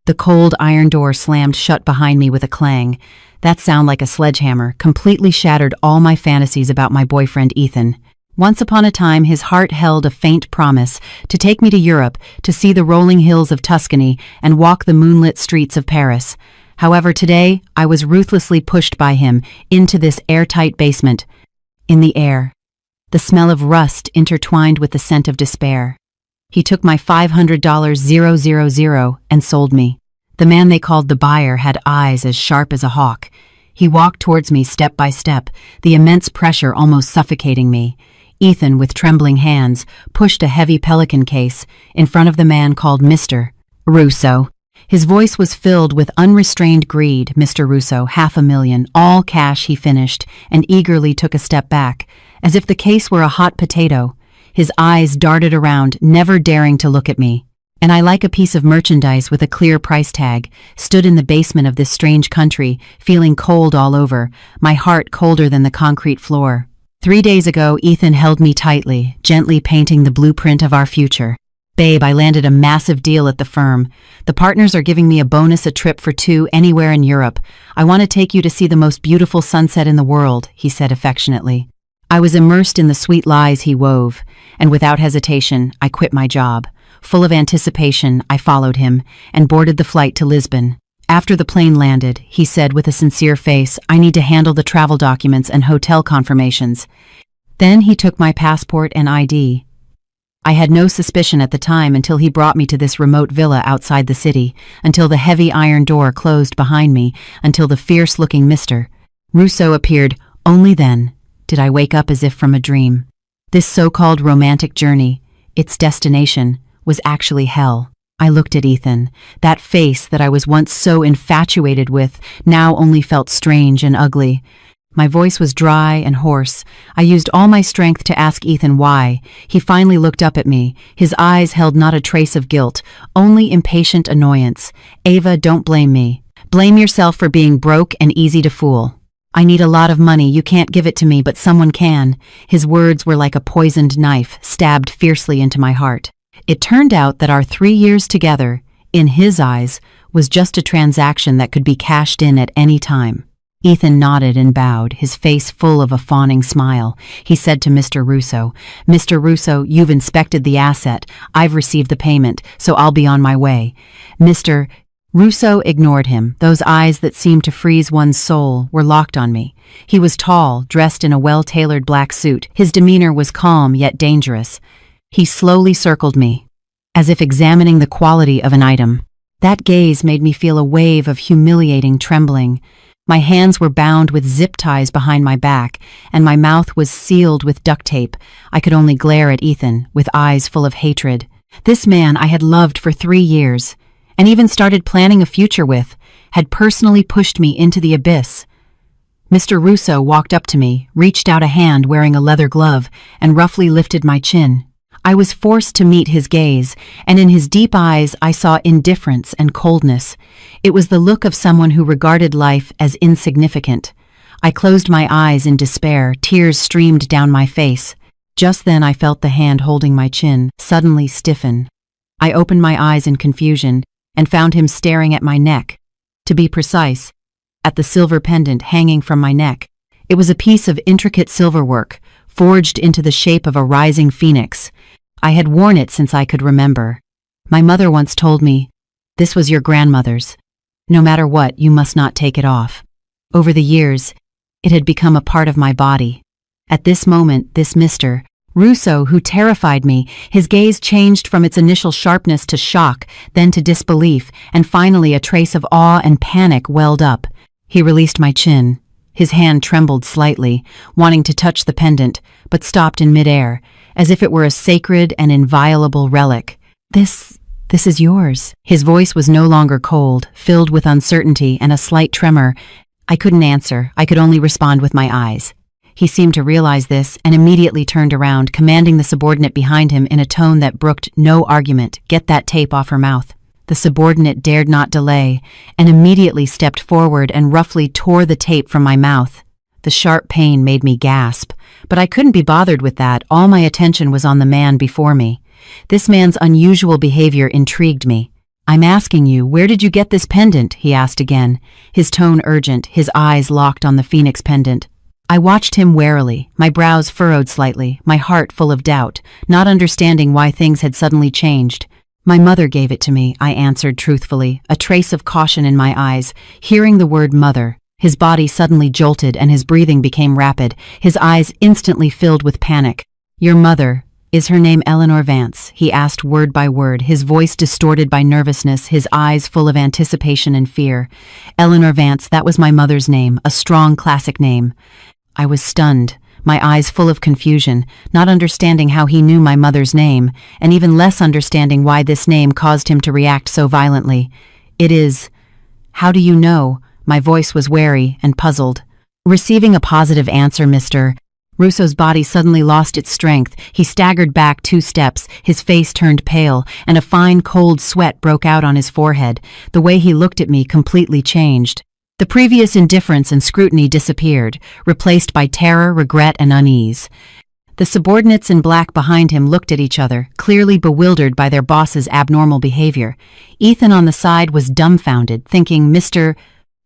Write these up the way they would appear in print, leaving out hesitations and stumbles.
The cold iron door slammed shut behind me with a clang. That sound, like a sledgehammer, completely shattered all my fantasies about my boyfriend Ethan. Once upon a time, his heart held a faint promise to take me to Europe, to see the rolling hills of Tuscany and walk the moonlit streets of Paris. However, today, I was ruthlessly pushed by him into this airtight basement. In the air, the smell of rust intertwined with the scent of despair. He took my $500,000 and sold me. The man they called the buyer had eyes as sharp as a hawk. He walked towards me step by step, the immense pressure almost suffocating me. Ethan, with trembling hands, pushed a heavy pelican case in front of the man called Mr. Russo. His voice was filled with unrestrained greed. Mr. Russo, $500,000, all cash, he finished, and eagerly took a step back, as if the case were a hot potato. His eyes darted around, never daring to look at me. And I, like a piece of merchandise with a clear price tag, stood in the basement of this strange country, feeling cold all over, my heart colder than the concrete floor. 3 days ago, Ethan held me tightly, gently painting the blueprint of our future. "Babe, I landed a massive deal at the firm. The partners are giving me a bonus, a trip for 2 anywhere in Europe. I want to take you to see the most beautiful sunset in the world," he said affectionately. I was immersed in the sweet lies he wove, and without hesitation, I quit my job. Full of anticipation, I followed him and boarded the flight to Lisbon. After the plane landed, he said with a sincere face, "I need to handle the travel documents and hotel confirmations." Then he took my passport and ID. I had no suspicion at the time until he brought me to this remote villa outside the city, until the heavy iron door closed behind me, until the fierce-looking Mr. Russo appeared. Only then did I wake up as if from a dream. This so-called romantic journey, its destination, was actually hell. I looked at Ethan. That face that I was once so infatuated with now only felt strange and ugly. My voice was dry and hoarse. I used all my strength to ask Ethan why. He finally looked up at me. His eyes held not a trace of guilt, only impatient annoyance. "Ava, don't blame me. Blame yourself for being broke and easy to fool. I need a lot of money. You can't give it to me, but someone can." His words were like a poisoned knife, stabbed fiercely into my heart. It turned out that our 3 years together, in his eyes, was just a transaction that could be cashed in at any time. Ethan nodded and bowed, his face full of a fawning smile. He said to Mr. Russo, "Mr. Russo, you've inspected the asset. I've received the payment, so I'll be on my way." Mr. Russo ignored him. Those eyes that seemed to freeze one's soul were locked on me. He was tall, dressed in a well-tailored black suit. His demeanor was calm yet dangerous. He slowly circled me, as if examining the quality of an item. That gaze made me feel a wave of humiliating trembling. My hands were bound with zip ties behind my back, and my mouth was sealed with duct tape. I could only glare at Ethan, with eyes full of hatred. This man I had loved for 3 years, and even started planning a future with, had personally pushed me into the abyss. Mr. Russo walked up to me, reached out a hand wearing a leather glove, and roughly lifted my chin. I was forced to meet his gaze, and in his deep eyes I saw indifference and coldness. It was the look of someone who regarded life as insignificant. I closed my eyes in despair, tears streamed down my face. Just then I felt the hand holding my chin suddenly stiffen. I opened my eyes in confusion and found him staring at my neck. To be precise, at the silver pendant hanging from my neck. It was a piece of intricate silverwork, forged into the shape of a rising phoenix. I had worn it since I could remember. My mother once told me, "This was your grandmother's. No matter what, you must not take it off." Over the years, it had become a part of my body. At this moment, this Mr. Russo, who terrified me, his gaze changed from its initial sharpness to shock, then to disbelief, and finally a trace of awe and panic welled up. He released my chin. His hand trembled slightly, wanting to touch the pendant, but stopped in midair, as if it were a sacred and inviolable relic. This is yours." His voice was no longer cold, filled with uncertainty and a slight tremor. I couldn't answer. I could only respond with my eyes. He seemed to realize this and immediately turned around, commanding the subordinate behind him in a tone that brooked no argument, "Get that tape off her mouth." The subordinate dared not delay, and immediately stepped forward and roughly tore the tape from my mouth. The sharp pain made me gasp, but I couldn't be bothered with that. All my attention was on the man before me. This man's unusual behavior intrigued me. I'm asking you, where did you get this pendant? He asked again, his tone urgent, his eyes locked on the phoenix pendant. I watched him warily, my brows furrowed slightly, my heart full of doubt, not understanding why things had suddenly changed. My mother gave it to me, I answered truthfully, a trace of caution in my eyes. Hearing the word mother, his body suddenly jolted and his breathing became rapid, his eyes instantly filled with panic. Your mother, is her name Eleanor Vance? He asked word by word, his voice distorted by nervousness, his eyes full of anticipation and fear. Eleanor Vance, that was my mother's name, a strong classic name. I was stunned, my eyes full of confusion, not understanding how he knew my mother's name, and even less understanding why this name caused him to react so violently. It is. How do you know? My voice was wary and puzzled. Receiving a positive answer, Mr. Russo's body suddenly lost its strength. He staggered back 2 steps, his face turned pale, and a fine cold sweat broke out on his forehead. The way he looked at me completely changed. The previous indifference and scrutiny disappeared, replaced by terror, regret, and unease. The subordinates in black behind him looked at each other, clearly bewildered by their boss's abnormal behavior. Ethan on the side was dumbfounded, thinking Mr.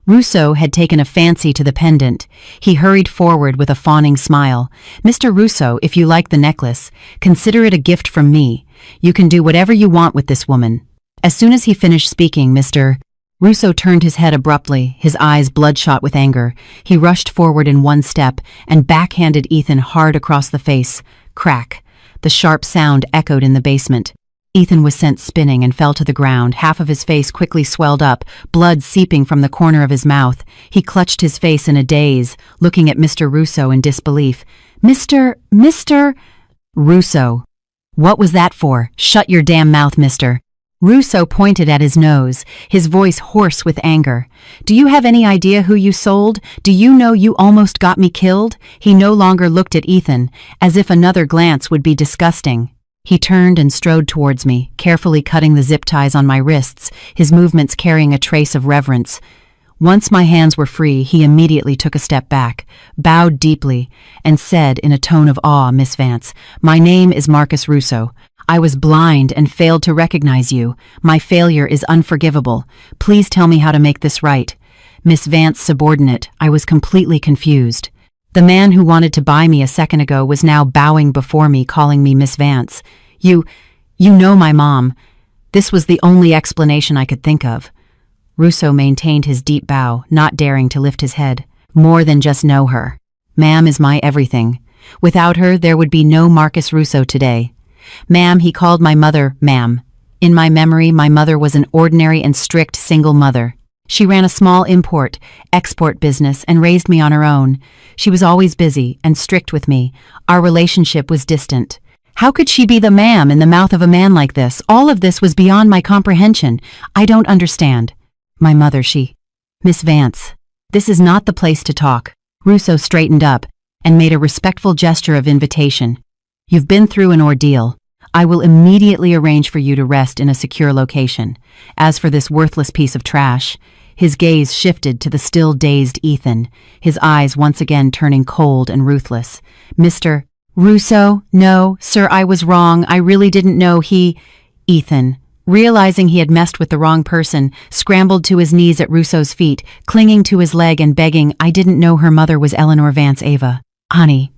Russo had taken a fancy to the pendant. He hurried forward with a fawning smile. Mr. Russo, if you like the necklace, consider it a gift from me. You can do whatever you want with this woman. As soon as he finished speaking, Mr. Russo turned his head abruptly, his eyes bloodshot with anger. He rushed forward in 1 step and backhanded Ethan hard across the face. Crack. The sharp sound echoed in the basement. Ethan was sent spinning and fell to the ground. Half of his face quickly swelled up, blood seeping from the corner of his mouth. He clutched his face in a daze, looking at Mr. Russo in disbelief. Mr. Russo. What was that for? Shut your damn mouth, mister. Russo pointed at his nose, his voice hoarse with anger. Do you have any idea who you sold? Do you know you almost got me killed? He no longer looked at Ethan, as if another glance would be disgusting. He turned and strode towards me, carefully cutting the zip ties on my wrists, his movements carrying a trace of reverence. Once my hands were free, he immediately took a step back, bowed deeply, and said in a tone of awe, Miss Vance, "My name is Marcus Russo. I was blind and failed to recognize you. My failure is unforgivable. Please tell me how to make this right." Miss Vance, subordinate, I was completely confused. The man who wanted to buy me a second ago was now bowing before me, calling me Miss Vance. You know my mom." This was the only explanation I could think of. Russo maintained his deep bow, not daring to lift his head. "More than just know her. Ma'am is my everything. Without her, there would be no Marcus Russo today. Ma'am," he called my mother, ma'am. In my memory, my mother was an ordinary and strict single mother. She ran a small import-export business and raised me on her own. She was always busy and strict with me. Our relationship was distant. How could she be the ma'am in the mouth of a man like this? All of this was beyond my comprehension. I don't understand. My mother, Miss Vance, this is not the place to talk. Russo straightened up and made a respectful gesture of invitation. You've been through an ordeal. I will immediately arrange for you to rest in a secure location. As for this worthless piece of trash, his gaze shifted to the still dazed Ethan, his eyes once again turning cold and ruthless. Mr. Russo, no, sir, I was wrong. I really didn't know Ethan, realizing he had messed with the wrong person, scrambled to his knees at Russo's feet, clinging to his leg and begging, I didn't know her mother was Eleanor Vance Ava. Honey,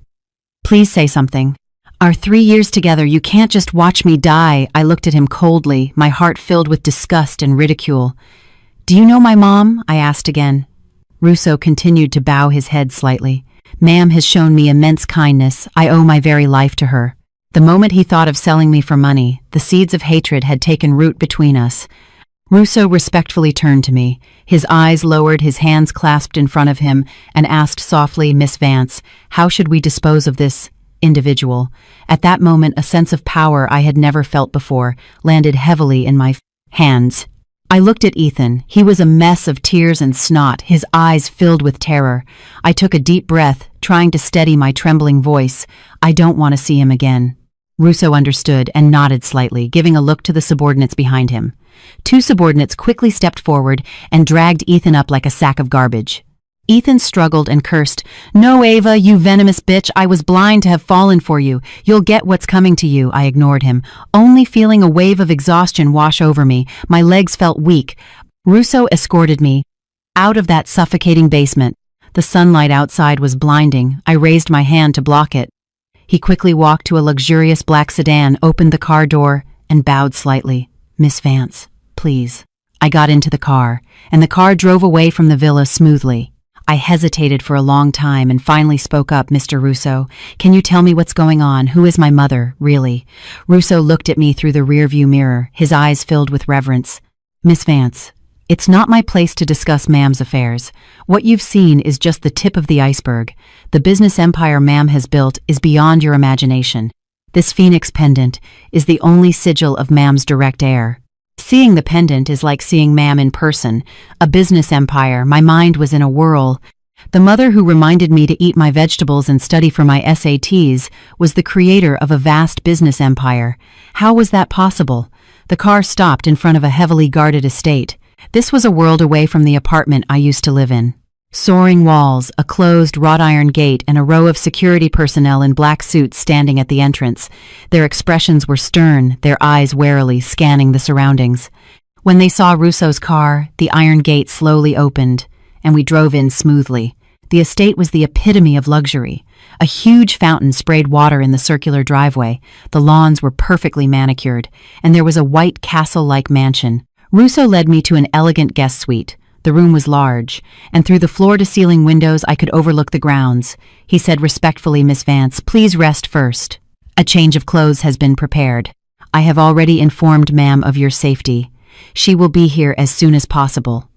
please say something. Our 3 years together, you can't just watch me die. I looked at him coldly, my heart filled with disgust and ridicule. Do you know my mom? I asked again. Russo continued to bow his head slightly. Ma'am has shown me immense kindness. I owe my very life to her. The moment he thought of selling me for money, the seeds of hatred had taken root between us. Russo respectfully turned to me, his eyes lowered, his hands clasped in front of him, and asked softly, Miss Vance, how should we dispose of this individual? At that moment, a sense of power I had never felt before landed heavily in my hands. I looked at Ethan. He was a mess of tears and snot, his eyes filled with terror. I took a deep breath, trying to steady my trembling voice. I don't want to see him again. Russo understood and nodded slightly, giving a look to the subordinates behind him. 2 subordinates quickly stepped forward and dragged Ethan up like a sack of garbage. Ethan struggled and cursed. "No, Ava, you venomous bitch, I was blind to have fallen for you. You'll get what's coming to you." I ignored him, only feeling a wave of exhaustion wash over me. My legs felt weak. Russo escorted me out of that suffocating basement. The sunlight outside was blinding. I raised my hand to block it. He quickly walked to a luxurious black sedan, opened the car door, and bowed slightly. "Miss Vance, please." I got into the car, and the car drove away from the villa smoothly. I hesitated for a long time and finally spoke up. "Mr. Russo, can you tell me what's going on? Who is my mother, really?" Russo looked at me through the rearview mirror, his eyes filled with reverence. "Miss Vance, it's not my place to discuss ma'am's affairs. What you've seen is just the tip of the iceberg. The business empire ma'am has built is beyond your imagination. This Phoenix pendant is the only sigil of ma'am's direct heir. Seeing the pendant is like seeing ma'am in person. A business empire." My mind was in a whirl. The mother who reminded me to eat my vegetables and study for my SATs was the creator of a vast business empire. How was that possible? The car stopped in front of a heavily guarded estate. This was a world away from the apartment I used to live in. Soaring walls, a closed wrought iron gate, and a row of security personnel in black suits standing at the entrance. Their expressions were stern, their eyes warily scanning the surroundings. When they saw Russo's car, the iron gate slowly opened, and we drove in smoothly. The estate was the epitome of luxury. A huge fountain sprayed water in the circular driveway. The lawns were perfectly manicured, and there was a white castle-like mansion. Russo led me to an elegant guest suite. The room was large, and through the floor-to-ceiling windows I could overlook the grounds. He said respectfully, "Miss Vance, please rest first. A change of clothes has been prepared. I have already informed ma'am of your safety. She will be here as soon as possible."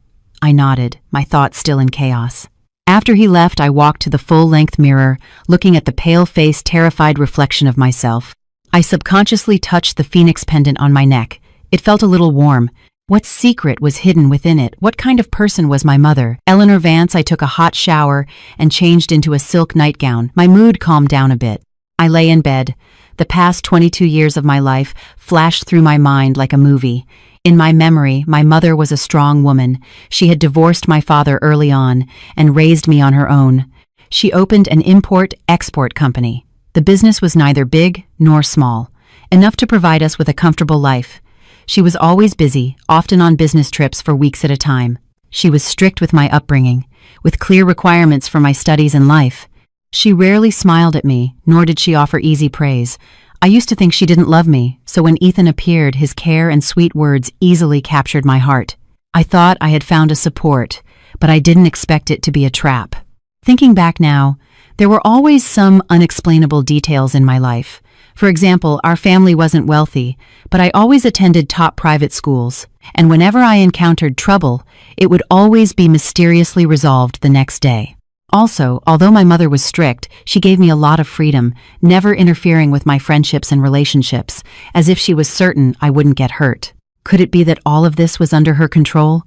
I nodded, my thoughts still in chaos. After he left, I walked to the full-length mirror, looking at the pale-faced, terrified reflection of myself. I subconsciously touched the Phoenix pendant on my neck. It felt a little warm. What secret was hidden within it? What kind of person was my mother? Eleanor Vance. I took a hot shower and changed into a silk nightgown. My mood calmed down a bit. I lay in bed. The past 22 years of my life flashed through my mind like a movie. In my memory, my mother was a strong woman. She had divorced my father early on and raised me on her own. She opened an import-export company. The business was neither big nor small, enough to provide us with a comfortable life. She was always busy, often on business trips for weeks at a time. She was strict with my upbringing, with clear requirements for my studies and life. She rarely smiled at me, nor did she offer easy praise. I used to think she didn't love me, so when Ethan appeared, his care and sweet words easily captured my heart. I thought I had found a support, but I didn't expect it to be a trap. Thinking back now, there were always some unexplainable details in my life. For example, our family wasn't wealthy, but I always attended top private schools, and whenever I encountered trouble, it would always be mysteriously resolved the next day. Also, although my mother was strict, she gave me a lot of freedom, never interfering with my friendships and relationships, as if she was certain I wouldn't get hurt. Could it be that all of this was under her control?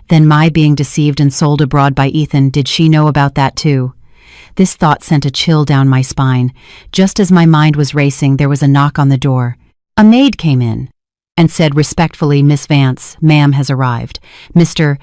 Then my being deceived and sold abroad by Ethan, did she know about that too? This thought sent a chill down my spine. Just as my mind was racing, there was a knock on the door. A maid came in and said respectfully, "Miss Vance, ma'am has arrived. Mr.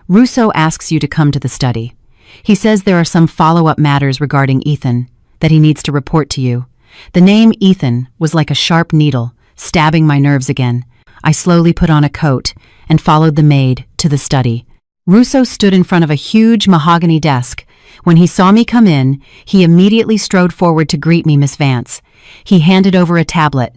Russo asks you to come to the study. He says there are some follow-up matters regarding Ethan that he needs to report to you." The name Ethan was like a sharp needle, stabbing my nerves again. I slowly put on a coat and followed the maid to the study. Russo stood in front of a huge mahogany desk. When he saw me come in, he immediately strode forward to greet me, "Miss Vance." He handed over a tablet.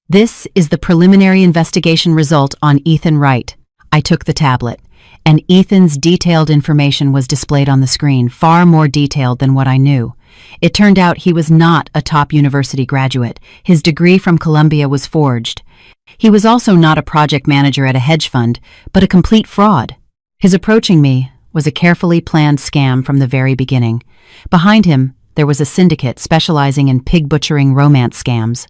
"This is the preliminary investigation result on Ethan Wright." I took the tablet, and Ethan's detailed information was displayed on the screen, far more detailed than what I knew. It turned out he was not a top university graduate. His degree from Columbia was forged. He was also not a project manager at a hedge fund, but a complete fraud. His approaching me was a carefully planned scam from the very beginning. Behind him, there was a syndicate specializing in pig-butchering romance scams.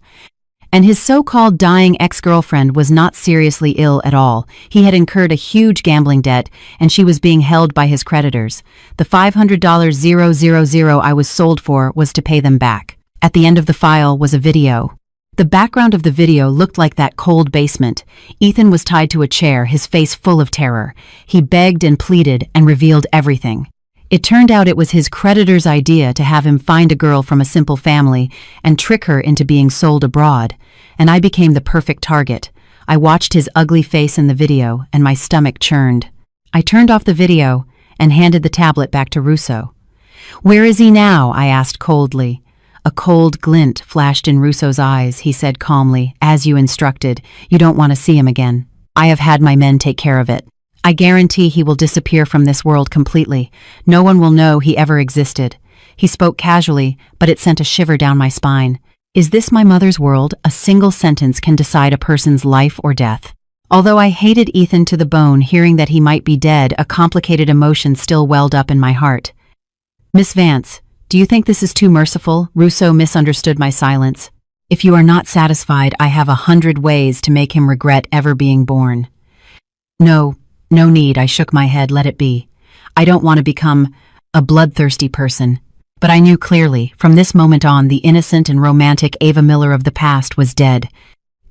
And his so-called dying ex-girlfriend was not seriously ill at all. He had incurred a huge gambling debt, and she was being held by his creditors. The $500,000 I was sold for was to pay them back. At the end of the file was a video. The background of the video looked like that cold basement. Ethan was tied to a chair, his face full of terror. He begged and pleaded and revealed everything. It turned out it was his creditor's idea to have him find a girl from a simple family and trick her into being sold abroad, and I became the perfect target. I watched his ugly face in the video, and my stomach churned. I turned off the video and handed the tablet back to Russo. "Where is he now?" I asked coldly. A cold glint flashed in Russo's eyes. He said calmly, "As you instructed, you don't want to see him again. I have had my men take care of it. I guarantee he will disappear from this world completely. No one will know he ever existed." He spoke casually, but it sent a shiver down my spine. Is this my mother's world? A single sentence can decide a person's life or death. Although I hated Ethan to the bone, hearing that he might be dead, a complicated emotion still welled up in my heart. "Miss Vance, do you think this is too merciful?" Russo misunderstood my silence. "If you are not satisfied, I have 100 ways to make him regret ever being born." No need, I shook my head. Let it be. I don't want to become a bloodthirsty person. But I knew clearly, from this moment on, the innocent and romantic Ava Miller of the past was dead.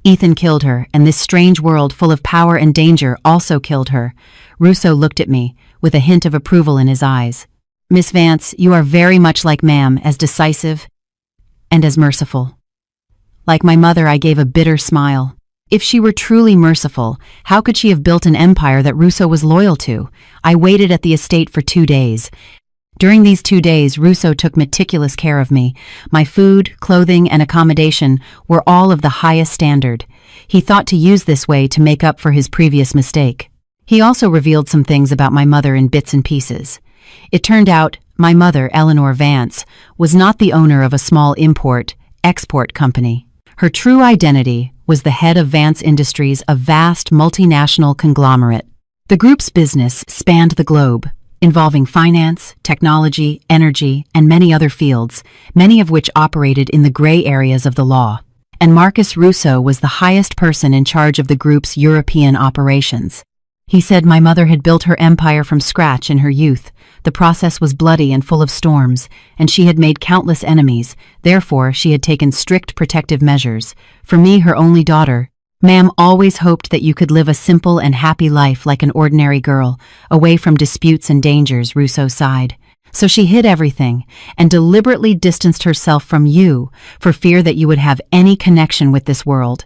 Ethan killed her, and this strange world full of power and danger also killed her. Russo looked at me, with a hint of approval in his eyes. "Miss Vance, you are very much like Ma'am, as decisive and as merciful." Like my mother, I gave a bitter smile. If she were truly merciful, how could she have built an empire that Russo was loyal to? I waited at the estate for 2 days. During these 2 days, Russo took meticulous care of me. My food, clothing, and accommodation were all of the highest standard. He thought to use this way to make up for his previous mistake. He also revealed some things about my mother in bits and pieces. It turned out my mother, Eleanor Vance, was not the owner of a small import-export company. Her true identity was the head of Vance Industries, a vast multinational conglomerate. The group's business spanned the globe, involving finance, technology, energy, and many other fields, many of which operated in the gray areas of the law. And Marcus Russo was the highest person in charge of the group's European operations. He said my mother had built her empire from scratch in her youth. The process was bloody and full of storms, and she had made countless enemies. Therefore, she had taken strict protective measures. For me, her only daughter, "Ma'am always hoped that you could live a simple and happy life like an ordinary girl, away from disputes and dangers," Russo sighed. "So she hid everything and deliberately distanced herself from you for fear that you would have any connection with this world.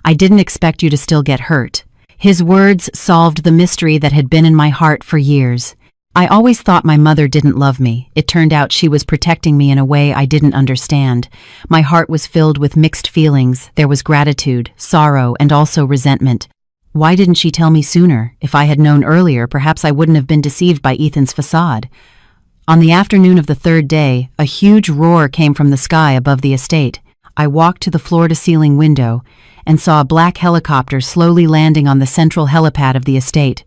I didn't expect you to still get hurt." His words solved the mystery that had been in my heart for years. I always thought my mother didn't love me. It turned out she was protecting me in a way I didn't understand. My heart was filled with mixed feelings. There was gratitude, sorrow, and also resentment. Why didn't she tell me sooner? If I had known earlier, perhaps I wouldn't have been deceived by Ethan's facade. On the afternoon of the 3rd day, a huge roar came from the sky above the estate. I walked to the floor-to-ceiling window and saw a black helicopter slowly landing on the central helipad of the estate.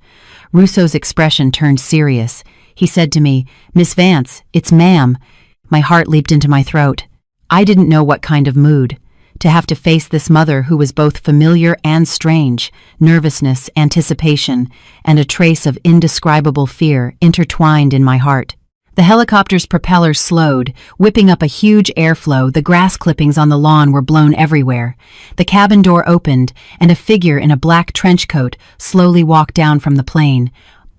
Russo's expression turned serious. He said to me, "Miss Vance, it's Ma'am." My heart leaped into my throat. I didn't know what kind of mood. To have to face this mother who was both familiar and strange, nervousness, anticipation, and a trace of indescribable fear intertwined in my heart. The helicopter's propeller slowed, whipping up a huge airflow. The grass clippings on the lawn were blown everywhere. The cabin door opened, and a figure in a black trench coat slowly walked down from the plane.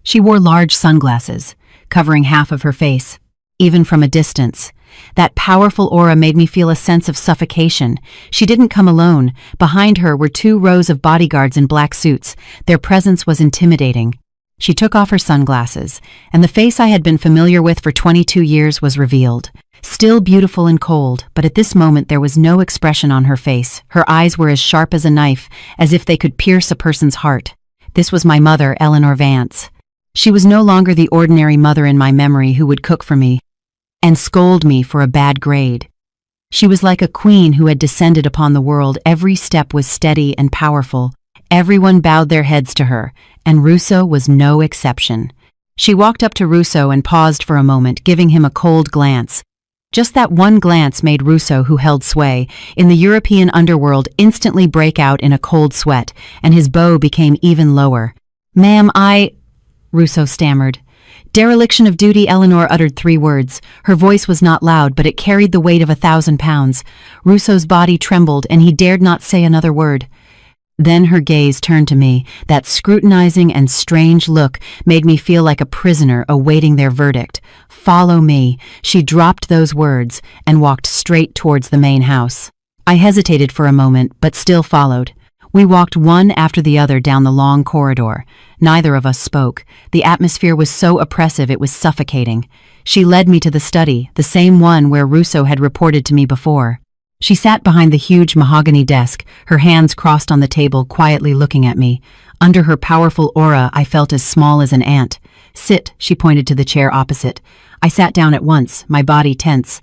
She wore large sunglasses, covering half of her face. Even from a distance, that powerful aura made me feel a sense of suffocation. She didn't come alone. Behind her were 2 rows of bodyguards in black suits. Their presence was intimidating. She took off her sunglasses, and the face I had been familiar with for 22 years was revealed. Still beautiful and cold, but at this moment there was no expression on her face. Her eyes were as sharp as a knife, as if they could pierce a person's heart. This was my mother, Eleanor Vance. She was no longer the ordinary mother in my memory who would cook for me and scold me for a bad grade. She was like a queen who had descended upon the world. Every step was steady and powerful. Everyone bowed their heads to her, and Russo was no exception. She walked up to Russo and paused for a moment, giving him a cold glance. Just that one glance made Russo, who held sway in the European underworld, instantly break out in a cold sweat, and his bow became even lower. "Ma'am, Russo stammered. "Dereliction of duty." Eleanor uttered 3 words. Her voice was not loud, but it carried the weight of 1,000 pounds. Russo's body trembled, and he dared not say another word. Then her gaze turned to me. That scrutinizing and strange look made me feel like a prisoner awaiting their verdict. "Follow me." She dropped those words and walked straight towards the main house. I hesitated for a moment, but still followed. We walked one after the other down the long corridor. Neither of us spoke. The atmosphere was so oppressive it was suffocating. She led me to the study, the same one where Russo had reported to me before. She sat behind the huge mahogany desk, her hands crossed on the table, quietly looking at me. Under her powerful aura, I felt as small as an ant. "Sit," she pointed to the chair opposite. I sat down at once, my body tense.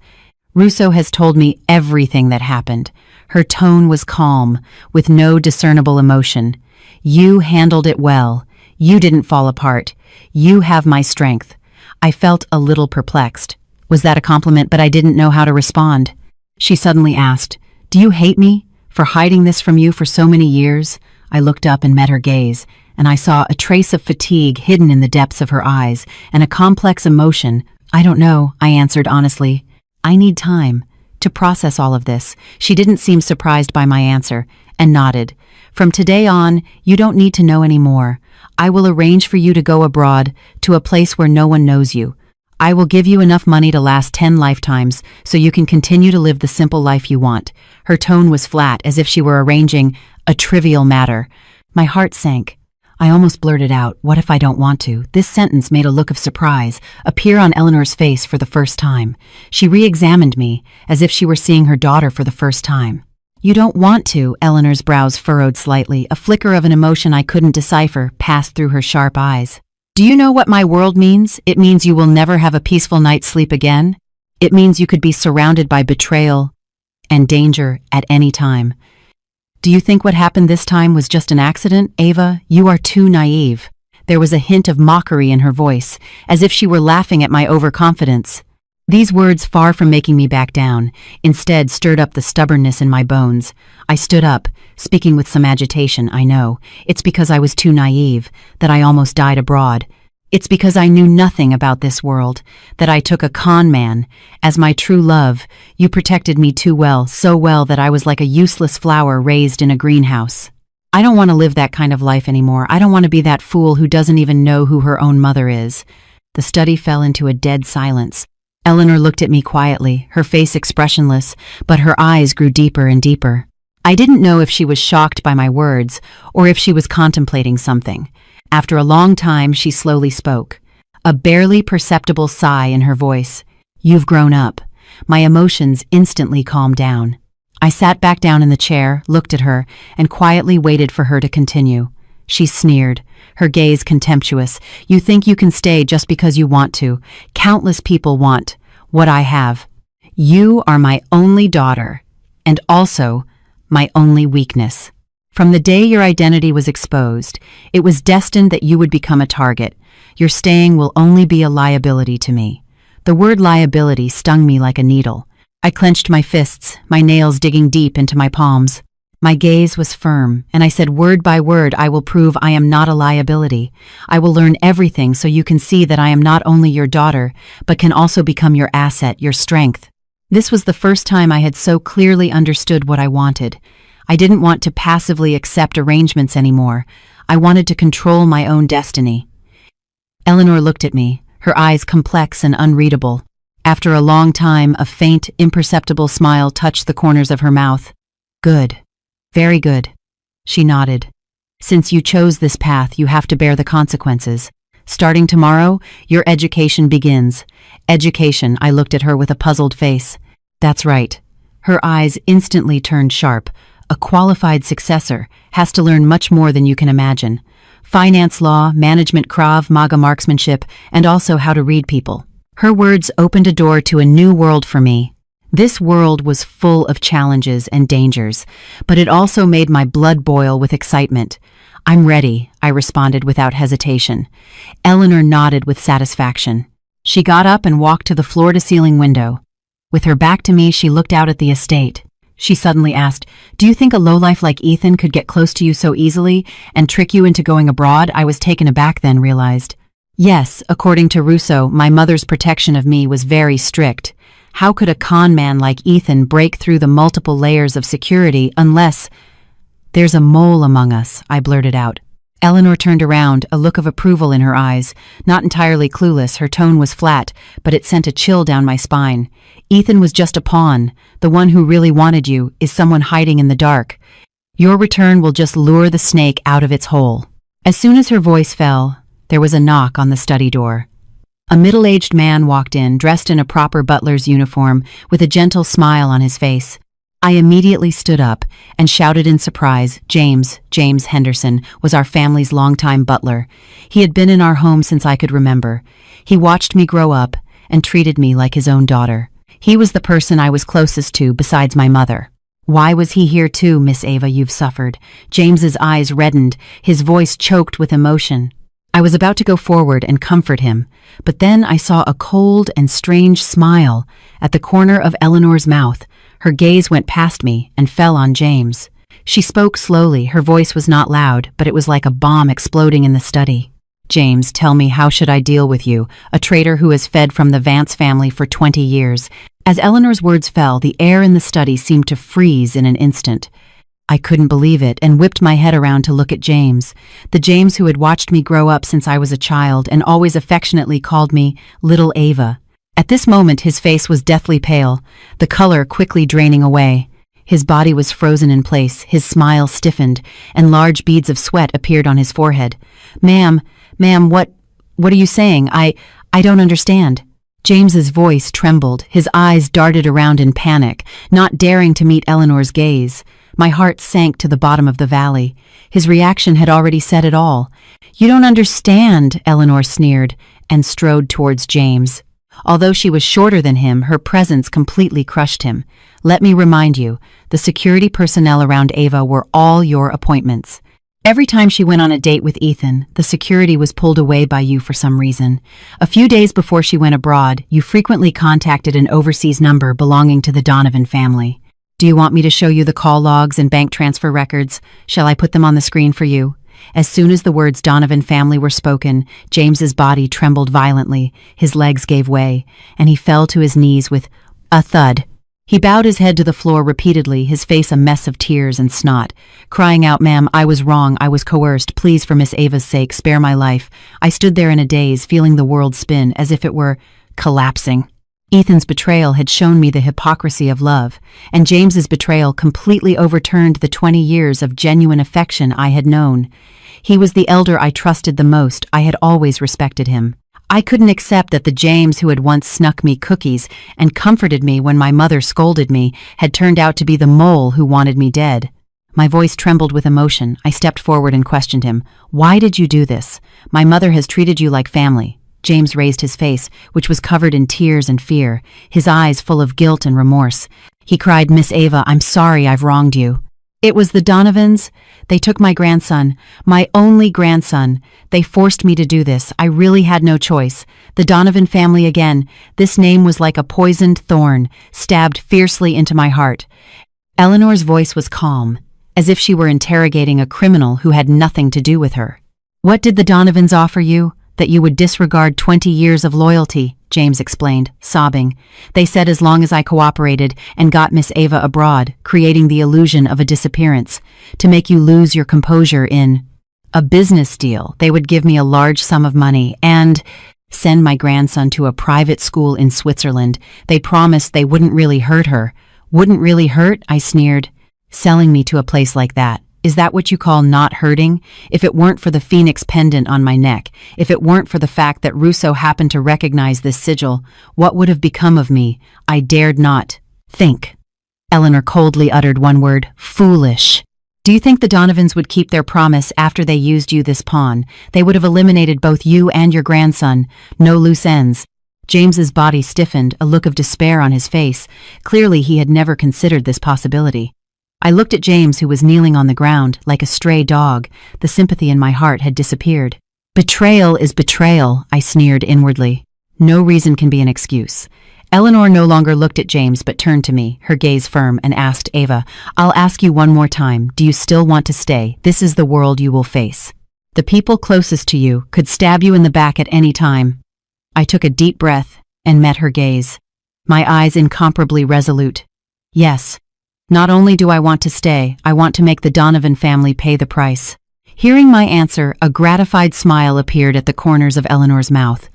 "Russo has told me everything that happened." Her tone was calm, with no discernible emotion. "You handled it well. You didn't fall apart. You have my strength." I felt a little perplexed. Was that a compliment? But I didn't know how to respond. She suddenly asked, "Do you hate me for hiding this from you for so many years?" I looked up and met her gaze, and I saw a trace of fatigue hidden in the depths of her eyes, and a complex emotion. "I don't know," I answered honestly. "I need time to process all of this." She didn't seem surprised by my answer, and nodded. "From today on, you don't need to know any more. I will arrange for you to go abroad, to a place where no one knows you. I will give you enough money to last 10 lifetimes, so you can continue to live the simple life you want." Her tone was flat, as if she were arranging a trivial matter. My heart sank. I almost blurted out, "What if I don't want to?" This sentence made a look of surprise appear on Eleanor's face for the first time. She re-examined me, as if she were seeing her daughter for the first time. "You don't want to?" Eleanor's brows furrowed slightly. A flicker of an emotion I couldn't decipher passed through her sharp eyes. "Do you know what my world means? It means you will never have a peaceful night's sleep again. It means you could be surrounded by betrayal and danger at any time. Do you think what happened this time was just an accident, Ava? You are too naive." There was a hint of mockery in her voice, as if she were laughing at my overconfidence. These words, far from making me back down, instead stirred up the stubbornness in my bones. I stood up, speaking with some agitation. "I know. It's because I was too naive, that I almost died abroad. It's because I knew nothing about this world, that I took a con man. As my true love, you protected me too well, so well that I was like a useless flower raised in a greenhouse. I don't want to live that kind of life anymore. I don't want to be that fool who doesn't even know who her own mother is." The study fell into a dead silence. Eleanor looked at me quietly, her face expressionless, but her eyes grew deeper and deeper. I didn't know if she was shocked by my words, or if she was contemplating something. After a long time, she slowly spoke, a barely perceptible sigh in her voice. "You've grown up." My emotions instantly calmed down. I sat back down in the chair, looked at her, and quietly waited for her to continue. She sneered, her gaze contemptuous. "You think you can stay just because you want to. Countless people want what I have. You are my only daughter, and also my only weakness. From the day your identity was exposed, it was destined that you would become a target. Your staying will only be a liability to me." The word liability stung me like a needle. I clenched my fists, my nails digging deep into my palms. My gaze was firm, and I said word by word, "I will prove I am not a liability. I will learn everything so you can see that I am not only your daughter, but can also become your asset, your strength." This was the first time I had so clearly understood what I wanted. I didn't want to passively accept arrangements anymore. I wanted to control my own destiny. Eleanor looked at me, her eyes complex and unreadable. After a long time, a faint, imperceptible smile touched the corners of her mouth. "Good. Very good." She nodded. "Since you chose this path, you have to bear the consequences. Starting tomorrow, your education begins." "Education," I looked at her with a puzzled face. "That's right." Her eyes instantly turned sharp. "A qualified successor has to learn much more than you can imagine. Finance law, management, Krav Maga marksmanship, and also how to read people." Her words opened a door to a new world for me. This world was full of challenges and dangers, but it also made my blood boil with excitement. "I'm ready," I responded without hesitation. Eleanor nodded with satisfaction. She got up and walked to the floor-to-ceiling window. With her back to me, she looked out at the estate. She suddenly asked, "Do you think a lowlife like Ethan could get close to you so easily and trick you into going abroad?" I was taken aback, then realized. Yes, according to Russo, my mother's protection of me was very strict. How could a con man like Ethan break through the multiple layers of security unless... "There's a mole among us," I blurted out. Eleanor turned around, a look of approval in her eyes. Not entirely clueless, her tone was flat, but it sent a chill down my spine. "Ethan was just a pawn. The one who really wanted you is someone hiding in the dark. Your return will just lure the snake out of its hole." As soon as her voice fell, there was a knock on the study door. A middle-aged man walked in, dressed in a proper butler's uniform, with a gentle smile on his face. I immediately stood up and shouted in surprise. James Henderson was our family's longtime butler. He had been in our home since I could remember. He watched me grow up and treated me like his own daughter. He was the person I was closest to besides my mother. "Why was he here too, Miss Ava? You've suffered." James's eyes reddened, his voice choked with emotion. I was about to go forward and comfort him, but then I saw a cold and strange smile at the corner of Eleanor's mouth. Her gaze went past me and fell on James. She spoke slowly, her voice was not loud, but it was like a bomb exploding in the study. "James, tell me, how should I deal with you, a traitor who has fed from the Vance family for 20 years? As Eleanor's words fell, the air in the study seemed to freeze in an instant. I couldn't believe it and whipped my head around to look at James, the James who had watched me grow up since I was a child and always affectionately called me Little Ava. At this moment his face was deathly pale, the color quickly draining away. His body was frozen in place, his smile stiffened, and large beads of sweat appeared on his forehead. Ma'am, what are you saying? I don't understand." James's voice trembled, his eyes darted around in panic, not daring to meet Eleanor's gaze. My heart sank to the bottom of the valley. His reaction had already said it all. "You don't understand," Eleanor sneered, and strode towards James. Although she was shorter than him, her presence completely crushed him. "Let me remind you, the security personnel around Ava were all your appointments. Every time she went on a date with Ethan, the security was pulled away by you for some reason. A few days before she went abroad, you frequently contacted an overseas number belonging to the Donovan family. Do you want me to show you the call logs and bank transfer records? Shall I put them on the screen for you?" As soon as the words Donovan family were spoken, James's body trembled violently, his legs gave way, and he fell to his knees with a thud. He bowed his head to the floor repeatedly, his face a mess of tears and snot, crying out, "Ma'am, I was wrong, I was coerced. Please, for Miss Ava's sake, spare my life." I stood there in a daze, feeling the world spin, as if it were collapsing. Ethan's betrayal had shown me the hypocrisy of love, and James's betrayal completely overturned the 20 years of genuine affection I had known. He was the elder I trusted the most. I had always respected him. I couldn't accept that the James who had once snuck me cookies and comforted me when my mother scolded me had turned out to be the mole who wanted me dead. My voice trembled with emotion. I stepped forward and questioned him. "Why did you do this? My mother has treated you like family." James raised his face, which was covered in tears and fear, his eyes full of guilt and remorse. He cried, "Miss Ava, I'm sorry I've wronged you. It was the Donovans. They took my grandson, my only grandson. They forced me to do this. I really had no choice. The Donovan family again. This name was like a poisoned thorn, stabbed fiercely into my heart." Eleanor's voice was calm, as if she were interrogating a criminal who had nothing to do with her. "What did the Donovans offer you? That you would disregard 20 years of loyalty," James explained, sobbing. "They said as long as I cooperated and got Miss Ava abroad, creating the illusion of a disappearance, to make you lose your composure in a business deal, they would give me a large sum of money and send my grandson to a private school in Switzerland. They promised they wouldn't really hurt her." "Wouldn't really hurt?" I sneered. "Selling me to a place like that. Is that what you call not hurting? If it weren't for the phoenix pendant on my neck, if it weren't for the fact that Russo happened to recognize this sigil, what would have become of me? I dared not think." Eleanor coldly uttered one word, "Foolish." "Do you think the Donovans would keep their promise after they used you this pawn? They would have eliminated both you and your grandson. No loose ends." James's body stiffened, a look of despair on his face. Clearly he had never considered this possibility. I looked at James, who was kneeling on the ground, like a stray dog. The sympathy in my heart had disappeared. "Betrayal is betrayal," I sneered inwardly. "No reason can be an excuse." Eleanor no longer looked at James but turned to me, her gaze firm, and asked, "Ava, I'll ask you one more time. Do you still want to stay? This is the world you will face. The people closest to you could stab you in the back at any time." I took a deep breath and met her gaze, my eyes incomparably resolute. "Yes, Not only do I want to stay, I want to make the Donovan family pay the price." Hearing my answer, a gratified smile appeared at the corners of Eleanor's mouth.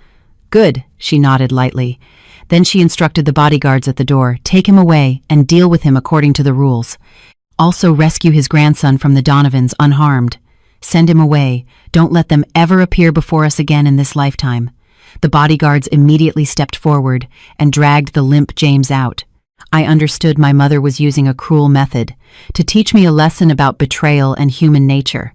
"Good," she nodded lightly. Then she instructed the bodyguards at the door, "Take him away and deal with him according to the rules. Also rescue his grandson from the Donovans unharmed. Send him away. Don't let them ever appear before us again in this lifetime." The bodyguards immediately stepped forward and dragged the limp James out. I understood my mother was using a cruel method to teach me a lesson about betrayal and human nature.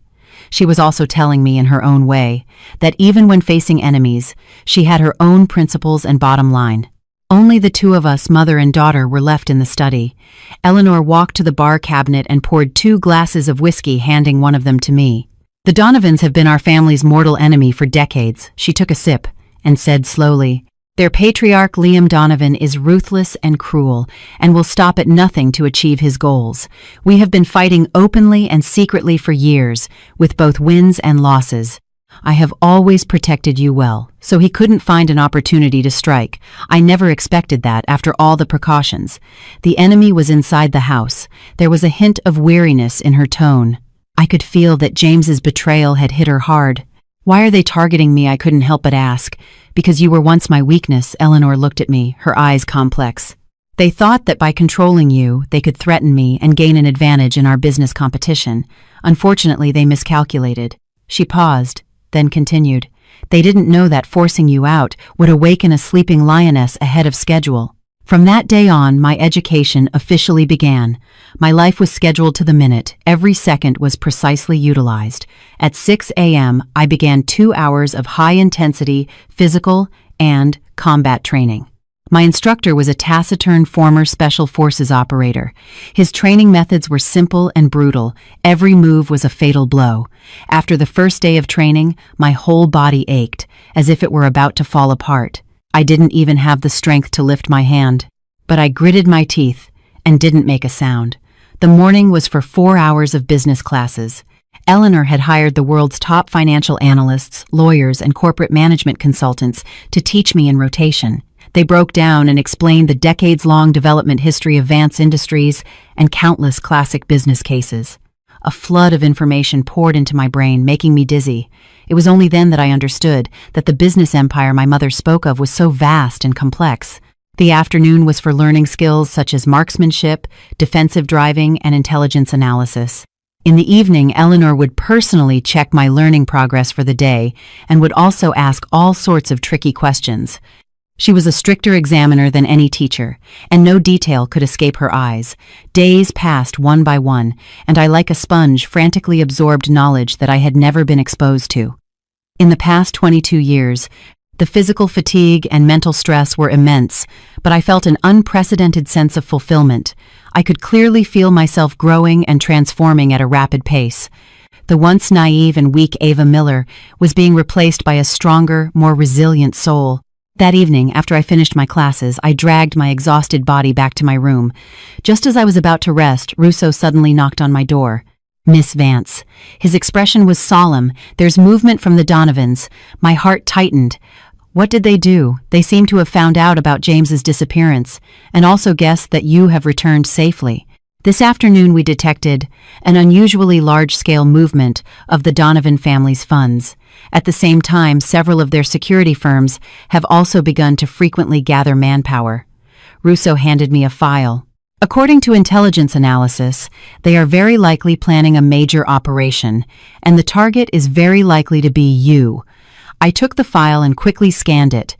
She was also telling me in her own way that even when facing enemies, she had her own principles and bottom line. Only the two of us, mother and daughter, were left in the study. Eleanor walked to the bar cabinet and poured 2 glasses of whiskey, handing one of them to me. "The Donovans have been our family's mortal enemy for decades." She took a sip and said slowly, "Their patriarch Liam Donovan is ruthless and cruel and will stop at nothing to achieve his goals. We have been fighting openly and secretly for years, with both wins and losses. I have always protected you well, so he couldn't find an opportunity to strike. I never expected that after all the precautions. The enemy was inside the house. There was a hint of weariness in her tone. I could feel that James's betrayal had hit her hard. Why are they targeting me? I couldn't help but ask. Because you were once my weakness, Eleanor looked at me, her eyes complex. They thought that by controlling you, they could threaten me and gain an advantage in our business competition. Unfortunately, they miscalculated. She paused, then continued. They didn't know that forcing you out would awaken a sleeping lioness ahead of schedule. From that day on, my education officially began. My life was scheduled to the minute. Every second was precisely utilized. At 6 a.m., I began 2 hours of high-intensity physical and combat training. My instructor was a taciturn former Special Forces operator. His training methods were simple and brutal. Every move was a fatal blow. After the first day of training, my whole body ached, as if it were about to fall apart. I didn't even have the strength to lift my hand. But I gritted my teeth and didn't make a sound. The morning was for 4 hours of business classes. Eleanor had hired the world's top financial analysts, lawyers, and corporate management consultants to teach me in rotation. They broke down and explained the decades-long development history of Vance Industries and countless classic business cases. A flood of information poured into my brain, making me dizzy. It was only then that I understood that the business empire my mother spoke of was so vast and complex. The afternoon was for learning skills such as marksmanship, defensive driving, and intelligence analysis. In the evening, Eleanor would personally check my learning progress for the day and would also ask all sorts of tricky questions. She was a stricter examiner than any teacher, and no detail could escape her eyes. Days passed one by one, and I, like a sponge, frantically absorbed knowledge that I had never been exposed to. In the past 22 years, the physical fatigue and mental stress were immense, but I felt an unprecedented sense of fulfillment. I could clearly feel myself growing and transforming at a rapid pace. The once naive and weak Ava Miller was being replaced by a stronger, more resilient soul. That evening, after I finished my classes, I dragged my exhausted body back to my room. Just as I was about to rest, Russo suddenly knocked on my door. "Miss Vance." His expression was solemn. "There's movement from the Donovans." My heart tightened. "What did they do?" "They seem to have found out about James's disappearance, and also guessed that you have returned safely. This afternoon we detected an unusually large-scale movement of the Donovan family's funds. At the same time, several of their security firms have also begun to frequently gather manpower." Russo handed me a file. "According to intelligence analysis, they are very likely planning a major operation, and the target is very likely to be you." I took the file and quickly scanned it.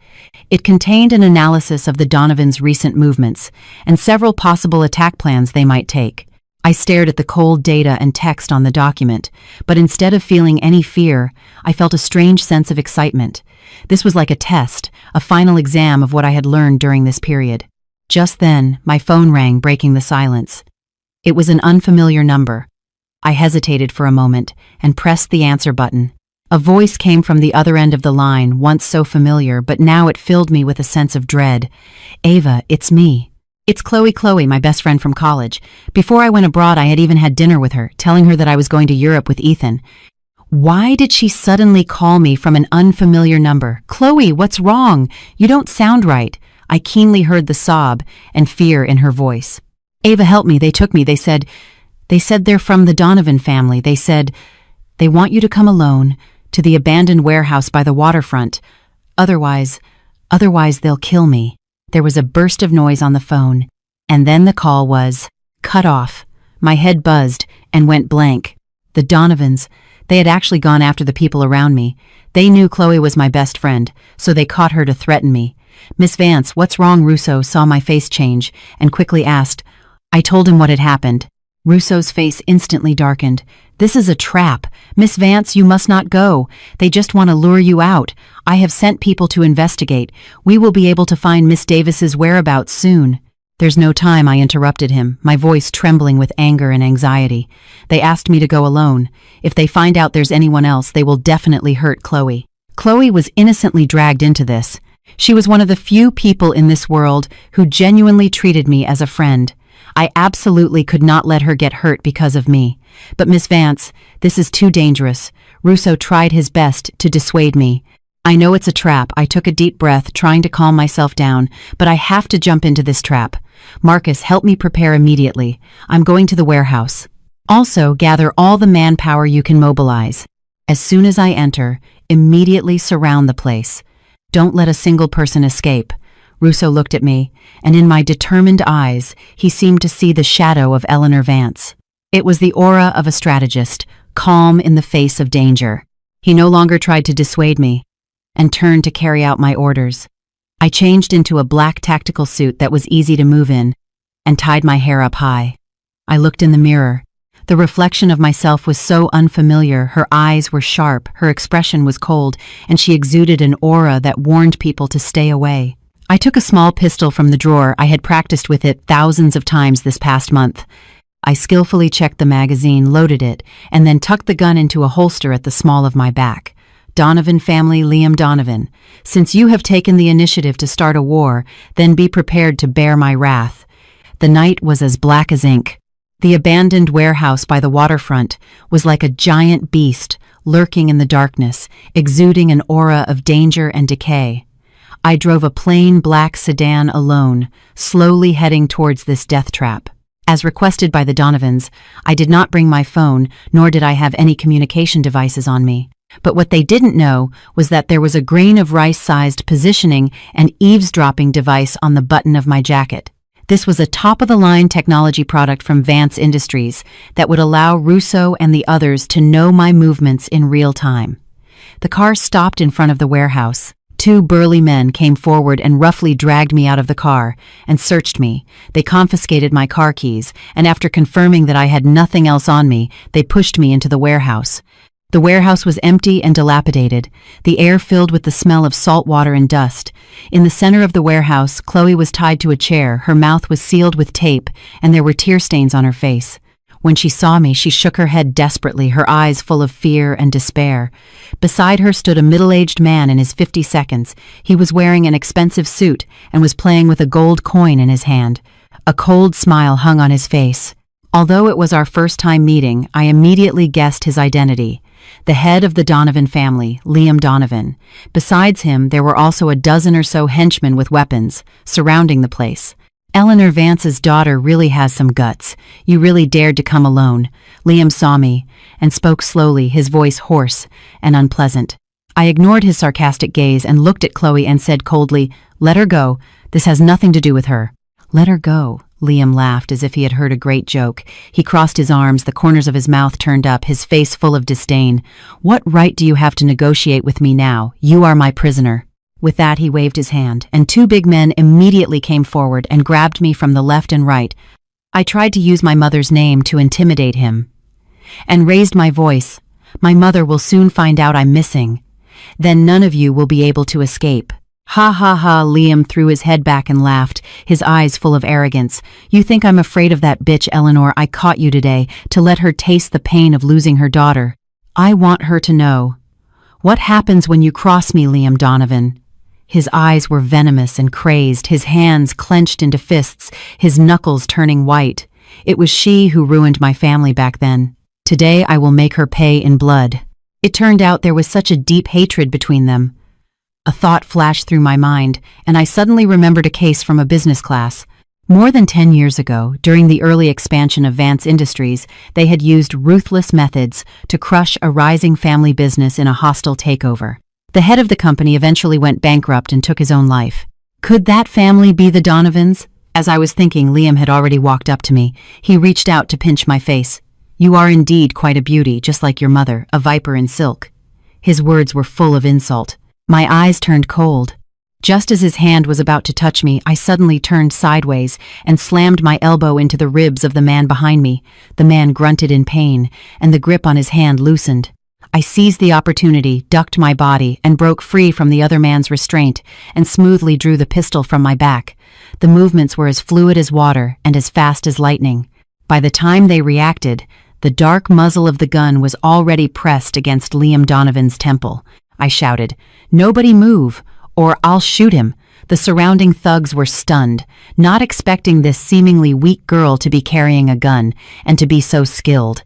It contained an analysis of the Donovans' recent movements and several possible attack plans they might take. I stared at the cold data and text on the document, but instead of feeling any fear, I felt a strange sense of excitement. This was like a test, a final exam of what I had learned during this period. Just then, my phone rang, breaking the silence. It was an unfamiliar number. I hesitated for a moment and pressed the answer button. A voice came from the other end of the line, once so familiar, but now it filled me with a sense of dread. "Ava, it's me." "It's Chloe, my best friend from college. Before I went abroad, I had even had dinner with her, telling her that I was going to Europe with Ethan." Why did she suddenly call me from an unfamiliar number? "Chloe, what's wrong? You don't sound right." I keenly heard the sob and fear in her voice. Ava, help me, they took me, they said they're from the Donovan family, they said they want you to come alone to the abandoned warehouse by the waterfront. Otherwise they'll kill me. There was a burst of noise on the phone, and then the call was cut off. My head buzzed and went blank. The Donovans, they had actually gone after the people around me. They knew Chloe was my best friend, so they caught her to threaten me. Miss Vance, what's wrong? Russo saw my face change and quickly asked. I told him what had happened. Russo's face instantly darkened. This is a trap. Miss Vance, you must not go. They just want to lure you out. I have sent people to investigate. We will be able to find Miss Davis's whereabouts soon. There's no time, I interrupted him, my voice trembling with anger and anxiety. They asked me to go alone. If they find out there's anyone else, they will definitely hurt Chloe. Chloe was innocently dragged into this. She was one of the few people in this world who genuinely treated me as a friend. I absolutely could not let her get hurt because of me. But Miss Vance, this is too dangerous. Russo tried his best to dissuade me. I know it's a trap. I took a deep breath, trying to calm myself down, but I have to jump into this trap. Marcus, help me prepare immediately. I'm going to the warehouse. Also, gather all the manpower you can mobilize. As soon as I enter, immediately surround the place. Don't let a single person escape. Russo looked at me, and in my determined eyes, he seemed to see the shadow of Eleanor Vance. It was the aura of a strategist, calm in the face of danger. He no longer tried to dissuade me, and turned to carry out my orders. I changed into a black tactical suit that was easy to move in, and tied my hair up high. I looked in the mirror. The reflection of myself was so unfamiliar. Her eyes were sharp, her expression was cold, and she exuded an aura that warned people to stay away. I took a small pistol from the drawer. I had practiced with it thousands of times this past month. I skillfully checked the magazine, loaded it, and then tucked the gun into a holster at the small of my back. Donovan family, Liam Donovan, since you have taken the initiative to start a war, then be prepared to bear my wrath. The night was as black as ink. The abandoned warehouse by the waterfront was like a giant beast lurking in the darkness, exuding an aura of danger and decay. I drove a plain black sedan alone, slowly heading towards this death trap. As requested by the Donovans, I did not bring my phone, nor did I have any communication devices on me. But what they didn't know was that there was a grain of rice-sized positioning and eavesdropping device on the button of my jacket. This was a top-of-the-line technology product from Vance Industries that would allow Russo and the others to know my movements in real time. The car stopped in front of the warehouse. Two burly men came forward and roughly dragged me out of the car and searched me. They confiscated my car keys, and after confirming that I had nothing else on me, they pushed me into the warehouse. The warehouse was empty and dilapidated, the air filled with the smell of salt water and dust. In the center of the warehouse, Chloe was tied to a chair, her mouth was sealed with tape, and there were tear stains on her face. When she saw me, she shook her head desperately, her eyes full of fear and despair. Beside her stood a middle-aged man in his 50s. He was wearing an expensive suit and was playing with a gold coin in his hand. A cold smile hung on his face. Although it was our first time meeting, I immediately guessed his identity. The head of the Donovan family, Liam Donovan. Besides him, there were also a dozen or so henchmen with weapons, surrounding the place. Eleanor Vance's daughter really has some guts. You really dared to come alone. Liam saw me, and spoke slowly, his voice hoarse and unpleasant. I ignored his sarcastic gaze and looked at Chloe and said coldly, "Let her go. This has nothing to do with her." "Let her go." Liam laughed as if he had heard a great joke. He crossed his arms, the corners of his mouth turned up, his face full of disdain. "What right do you have to negotiate with me now? You are my prisoner." With that, he waved his hand, and two big men immediately came forward and grabbed me from the left and right. I tried to use my mother's name to intimidate him, and raised my voice. "My mother will soon find out I'm missing. Then none of you will be able to escape." "Ha ha ha," Liam threw his head back and laughed, his eyes full of arrogance. "You think I'm afraid of that bitch Eleanor I caught you today, to let her taste the pain of losing her daughter? I want her to know. What happens when you cross me, Liam Donovan?" His eyes were venomous and crazed, his hands clenched into fists, his knuckles turning white. It was she who ruined my family back then. Today I will make her pay in blood. It turned out there was such a deep hatred between them. A thought flashed through my mind, and I suddenly remembered a case from a business class. More than 10 years ago, during the early expansion of Vance Industries, they had used ruthless methods to crush a rising family business in a hostile takeover. The head of the company eventually went bankrupt and took his own life. Could that family be the Donovans? As I was thinking, Liam had already walked up to me. He reached out to pinch my face. "You are indeed quite a beauty, just like your mother, a viper in silk." His words were full of insult. My eyes turned cold. Just as his hand was about to touch me, I suddenly turned sideways and slammed my elbow into the ribs of the man behind me. The man grunted in pain, and the grip on his hand loosened. I seized the opportunity, ducked my body, and broke free from the other man's restraint, and smoothly drew the pistol from my back. The movements were as fluid as water and as fast as lightning. By the time they reacted, the dark muzzle of the gun was already pressed against Liam Donovan's temple. I shouted, "Nobody move, or I'll shoot him." The surrounding thugs were stunned, not expecting this seemingly weak girl to be carrying a gun and to be so skilled.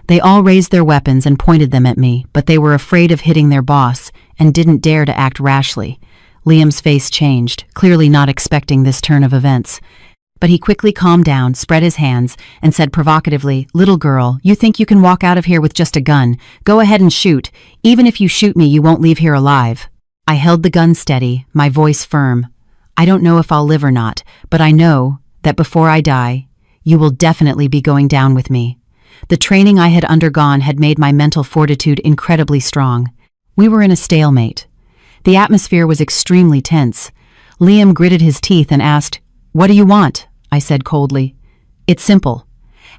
They all raised their weapons and pointed them at me, but they were afraid of hitting their boss and didn't dare to act rashly. Liam's face changed, clearly not expecting this turn of events. But he quickly calmed down, spread his hands, and said provocatively, "Little girl, you think you can walk out of here with just a gun? Go ahead and shoot. Even if you shoot me, you won't leave here alive." I held the gun steady, my voice firm. "I don't know if I'll live or not, but I know that before I die, you will definitely be going down with me." The training I had undergone had made my mental fortitude incredibly strong. We were in a stalemate. The atmosphere was extremely tense. Liam gritted his teeth and asked, "What do you want?" I said coldly. "It's simple.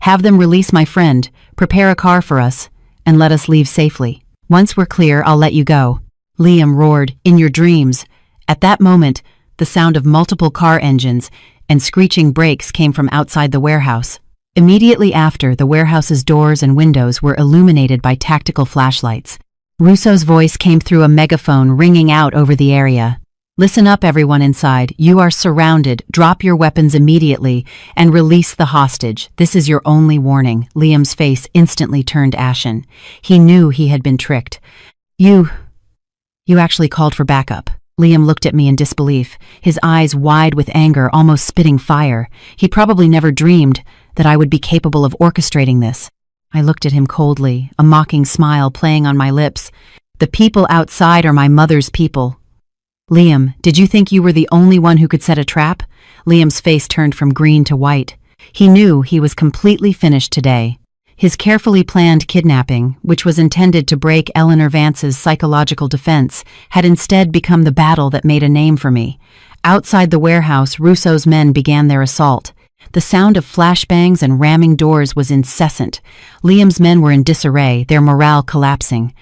Have them release my friend, prepare a car for us, and let us leave safely. Once we're clear, I'll let you go." Liam roared, "In your dreams." At that moment, the sound of multiple car engines and screeching brakes came from outside the warehouse. Immediately after, the warehouse's doors and windows were illuminated by tactical flashlights. Russo's voice came through a megaphone ringing out over the area. "Listen up, everyone inside. You are surrounded. Drop your weapons immediately and release the hostage. This is your only warning." Liam's face instantly turned ashen. He knew he had been tricked. You actually called for backup." Liam looked at me in disbelief, his eyes wide with anger, almost spitting fire. He probably never dreamed that I would be capable of orchestrating this. I looked at him coldly, a mocking smile playing on my lips. "The people outside are my mother's people." "Liam, did you think you were the only one who could set a trap?" Liam's face turned from green to white. He knew he was completely finished today. His carefully planned kidnapping, which was intended to break Eleanor Vance's psychological defense, had instead become the battle that made a name for me. Outside the warehouse, Russo's men began their assault. The sound of flashbangs and ramming doors was incessant. Liam's men were in disarray, their morale collapsing.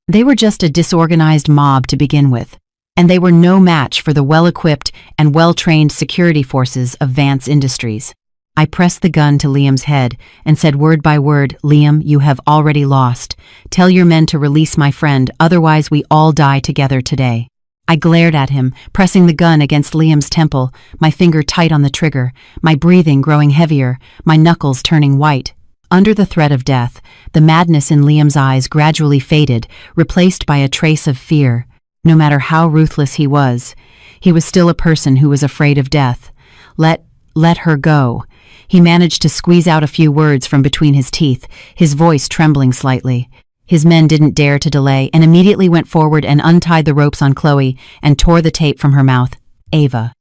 They were just a disorganized mob to begin with, and they were no match for the well-equipped and well-trained security forces of Vance Industries. I pressed the gun to Liam's head and said word by word, "Liam, you have already lost. Tell your men to release my friend, otherwise we all die together today." I glared at him, pressing the gun against Liam's temple, my finger tight on the trigger, my breathing growing heavier, my knuckles turning white. Under the threat of death, the madness in Liam's eyes gradually faded, replaced by a trace of fear. No matter how ruthless he was still a person who was afraid of death. Let her go. He managed to squeeze out a few words from between his teeth, his voice trembling slightly. His men didn't dare to delay and immediately went forward and untied the ropes on Chloe and tore the tape from her mouth. "Ava."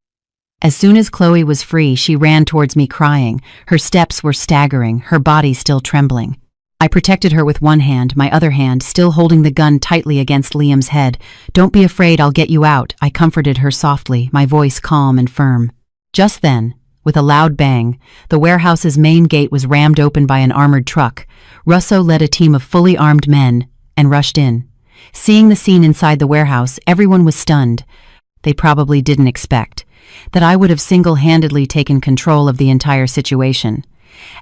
As soon as Chloe was free, she ran towards me crying. Her steps were staggering, her body still trembling. I protected her with one hand, my other hand still holding the gun tightly against Liam's head. "Don't be afraid, I'll get you out," I comforted her softly, my voice calm and firm. Just then, with a loud bang, the warehouse's main gate was rammed open by an armored truck. Russo led a team of fully armed men and rushed in. Seeing the scene inside the warehouse, everyone was stunned. They probably didn't expect that I would have single-handedly taken control of the entire situation.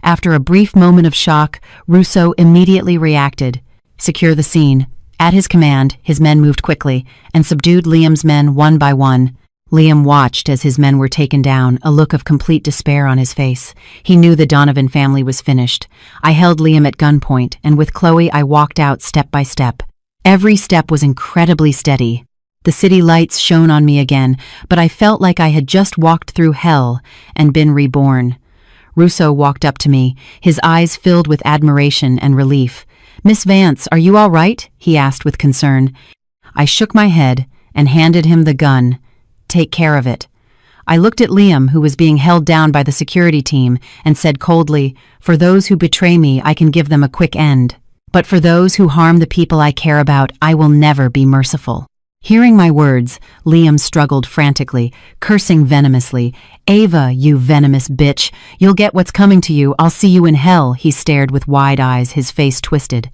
After a brief moment of shock, Russo immediately reacted. "Secure the scene." At his command, his men moved quickly and subdued Liam's men one by one. Liam watched as his men were taken down, a look of complete despair on his face. He knew the Donovan family was finished. I held Liam at gunpoint, and with Chloe I walked out step by step. Every step was incredibly steady. The city lights shone on me again, but I felt like I had just walked through hell and been reborn. Rousseau walked up to me, his eyes filled with admiration and relief. "Miss Vance, are you all right?" he asked with concern. I shook my head and handed him the gun. "Take care of it." I looked at Liam, who was being held down by the security team, and said coldly, "For those who betray me, I can give them a quick end. But for those who harm the people I care about, I will never be merciful." Hearing my words, Liam struggled frantically, cursing venomously. "Ava, you venomous bitch, you'll get what's coming to you. I'll see you in hell." He stared with wide eyes, his face twisted.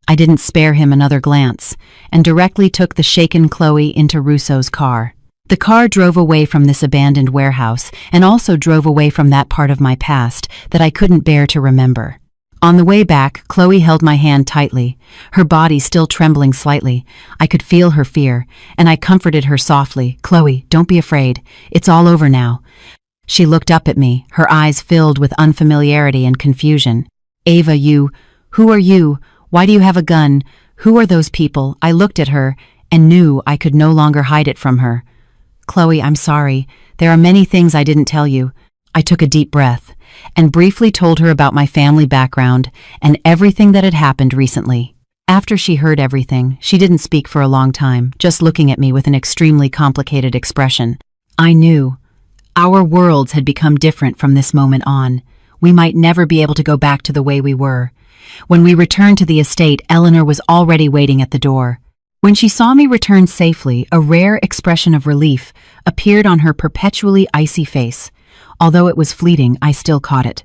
I didn't spare him another glance, and directly took the shaken Chloe into Rousseau's car. The car drove away from this abandoned warehouse, and also drove away from that part of my past that I couldn't bear to remember. On the way back, Chloe held my hand tightly, her body still trembling slightly. I could feel her fear, and I comforted her softly. "Chloe, don't be afraid. It's all over now." She looked up at me, her eyes filled with unfamiliarity and confusion. "Ava, who are you? Why do you have a gun? Who are those people?" I looked at her and knew I could no longer hide it from her. "Chloe, I'm sorry. There are many things I didn't tell you." I took a deep breath and briefly told her about my family background and everything that had happened recently. After she heard everything, she didn't speak for a long time, just looking at me with an extremely complicated expression. I knew. Our worlds had become different from this moment on. We might never be able to go back to the way we were. When we returned to the estate, Eleanor was already waiting at the door. When she saw me return safely, a rare expression of relief appeared on her perpetually icy face. Although it was fleeting, I still caught it.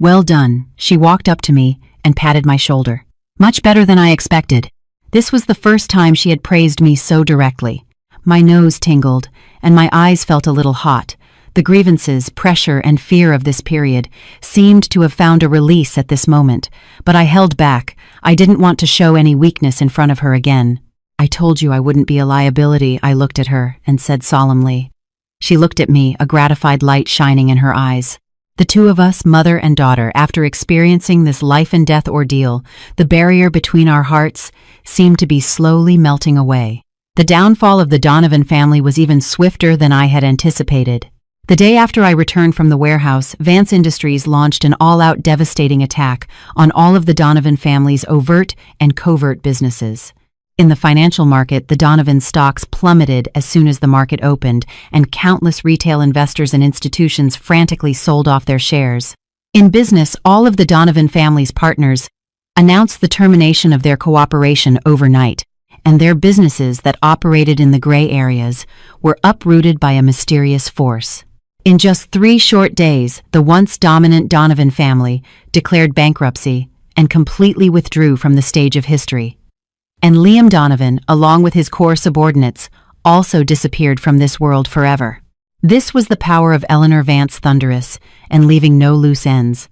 "Well done." She walked up to me and patted my shoulder. "Much better than I expected." This was the first time she had praised me so directly. My nose tingled, and my eyes felt a little hot. The grievances, pressure, and fear of this period seemed to have found a release at this moment, but I held back. I didn't want to show any weakness in front of her again. "I told you I wouldn't be a liability," I looked at her and said solemnly. She looked at me, a gratified light shining in her eyes. The two of us, mother and daughter, after experiencing this life-and-death ordeal, the barrier between our hearts seemed to be slowly melting away. The downfall of the Donovan family was even swifter than I had anticipated. The day after I returned from the warehouse, Vance Industries launched an all-out devastating attack on all of the Donovan family's overt and covert businesses. In the financial market, the Donovan stocks plummeted as soon as the market opened, and countless retail investors and institutions frantically sold off their shares. In business, all of the Donovan family's partners announced the termination of their cooperation overnight, and their businesses that operated in the gray areas were uprooted by a mysterious force. In just 3 short days, the once dominant Donovan family declared bankruptcy and completely withdrew from the stage of history. And Liam Donovan, along with his core subordinates, also disappeared from this world forever. This was the power of Eleanor Vance Thunderous, and leaving no loose ends.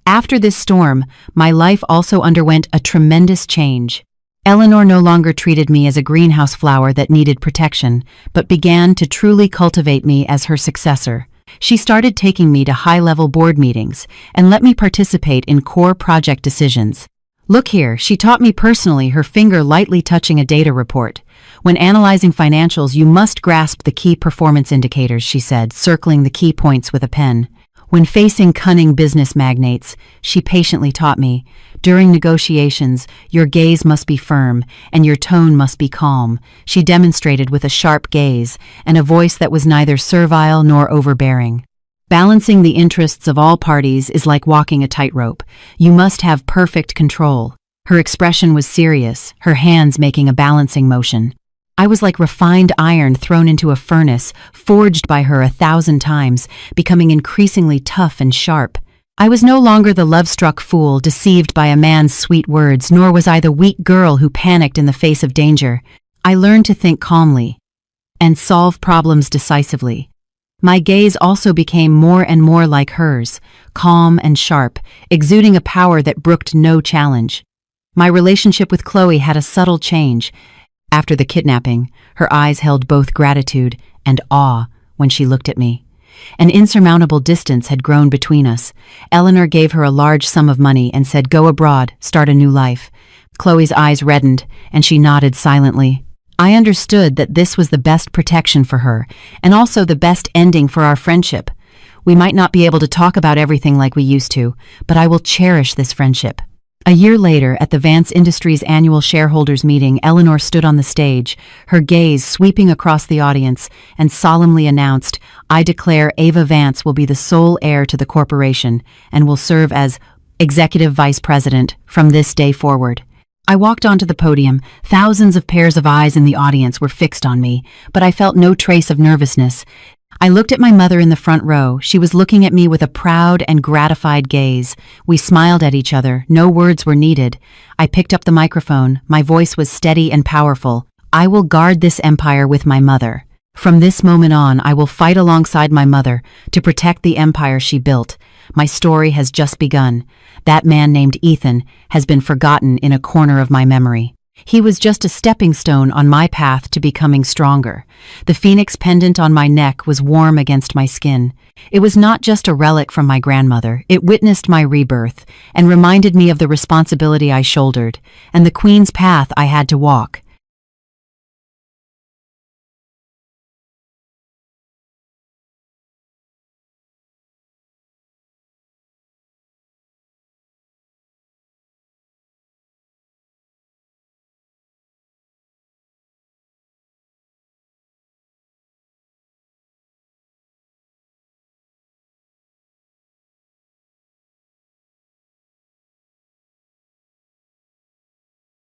After this storm, my life also underwent a tremendous change. Eleanor no longer treated me as a greenhouse flower that needed protection, but began to truly cultivate me as her successor. She started taking me to high-level board meetings and let me participate in core project decisions. "Look here," she taught me personally, her finger lightly touching a data report. "When analyzing financials, you must grasp the key performance indicators," she said, circling the key points with a pen. When facing cunning business magnates, she patiently taught me, "During negotiations, your gaze must be firm and your tone must be calm." She demonstrated with a sharp gaze and a voice that was neither servile nor overbearing. Balancing the interests of all parties is like walking a tightrope. You must have perfect control. Her expression was serious, her hands making a balancing motion. I was like refined iron thrown into a furnace, forged by her 1,000 times, becoming increasingly tough and sharp. I was no longer the love-struck fool deceived by a man's sweet words, nor was I the weak girl who panicked in the face of danger. I learned to think calmly and solve problems decisively. My gaze also became more and more like hers, calm and sharp, exuding a power that brooked no challenge. My relationship with Chloe had a subtle change. After the kidnapping, her eyes held both gratitude and awe when she looked at me. An insurmountable distance had grown between us. Eleanor gave her a large sum of money and said, "Go abroad, start a new life." Chloe's eyes reddened, and she nodded silently. I understood that this was the best protection for her, and also the best ending for our friendship. We might not be able to talk about everything like we used to, but I will cherish this friendship. A year later, at the Vance Industries annual shareholders meeting, Eleanor stood on the stage, her gaze sweeping across the audience, and solemnly announced, "I declare Ava Vance will be the sole heir to the corporation and will serve as Executive Vice President from this day forward." I walked onto the podium. Thousands of pairs of eyes in the audience were fixed on me, but I felt no trace of nervousness. I looked at my mother in the front row. She was looking at me with a proud and gratified gaze. We smiled at each other. No words were needed. I picked up the microphone. My voice was steady and powerful. "I will guard this empire with my mother. From this moment on, I will fight alongside my mother to protect the empire she built. My story has just begun. That man named Ethan has been forgotten in a corner of my memory. He was just a stepping stone on my path to becoming stronger. The phoenix pendant on my neck was warm against my skin. It was not just a relic from my grandmother. It witnessed my rebirth and reminded me of the responsibility I shouldered and the queen's path I had to walk.